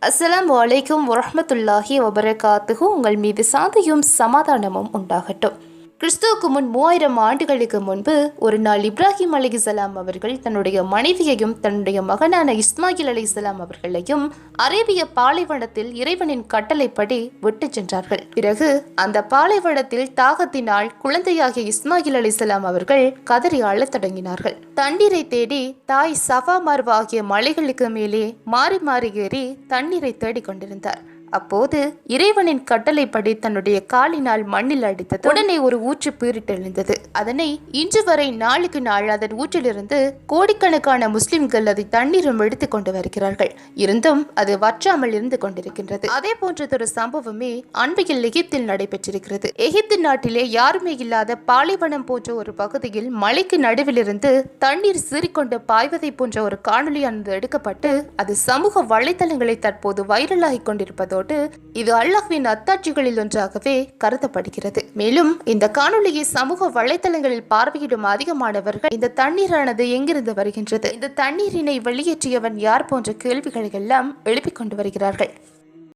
அஸ்ஸலாமு அலைக்கும் வரஹ்மத்துல்லாஹி வபரகாத்துஹு. உங்கள் மீது சாந்தியும் சமாதானமும் உண்டாகட்டும். கிறிஸ்துவுக்கு முன் 3000 ஆண்டுகளுக்கு முன்பு ஒரு நாள் இப்ராஹிம் அலைஹிஸ்ஸலாம் அவர்கள் தன்னுடைய மனைவியையும் தன்னுடைய மகனான இஸ்மாயில் அலைஹிஸ்ஸலாம் அவர்களையும் அரேபிய பாலைவனத்தில் இறைவனின் கட்டளைப்படி விட்டு சென்றார்கள். பிறகு அந்த பாலைவனத்தில் தாகத்தினால் குழந்தையாகிய இஸ்மாயில் அலைஹிஸ்ஸலாம் அவர்கள் கதறி அழத் தொடங்கினார்கள். தண்ணீரை தேடி தாய் சஃபா மர்வா ஆகிய மலைகளுக்கு மேலே மாறி மாறி ஏறி தண்ணீரை தேடிக் கொண்டிருந்தார். அப்போது இறைவனின் கட்டளைப்படி தன்னுடைய காலினால் மண்ணில் அடித்தது உடனே ஒரு ஊற்று பீரிட்டெழுந்தது. அதனை இன்று வரை நாளுக்கு நாள் அதன் ஊற்றிலிருந்து கோடிக்கணக்கான முஸ்லிம்கள் அதை தண்ணீரும் எடுத்துக் கொண்டு வருகிறார்கள். இருந்தும் அது வற்றாமல் இருந்து கொண்டிருக்கின்றது. அதே போன்றதொரு சம்பவமே அண்மையில் எகிப்தில் நடைபெற்றிருக்கிறது. எகிப்து நாட்டிலே யாருமே இல்லாத பாலைவனம் போன்ற ஒரு பகுதியில் மலைக்கு நடுவிலிருந்து தண்ணீர் சீறிக்கொண்டு பாய்வதை போன்ற ஒரு காணொலியானது எடுக்கப்பட்டு அது சமூக வலைதளங்களை தற்போது வைரலாகி கொண்டிருப்பதோடு இது அல்லாஹ்வின் அத்தாட்சிகளில் ஒன்றாகவே கருதப்படுகிறது. மேலும் இந்த காணொலியை சமூக வலைதளங்களில் பார்வையிடும் அதிகமானவர்கள் இந்த தண்ணீரானது எங்கிருந்து வருகின்றது, இந்த தண்ணீரினை வெளியேற்றியவன் யார் போன்ற கேள்விகளை எல்லாம் எழுப்பிக் கொண்டு வருகிறார்கள்.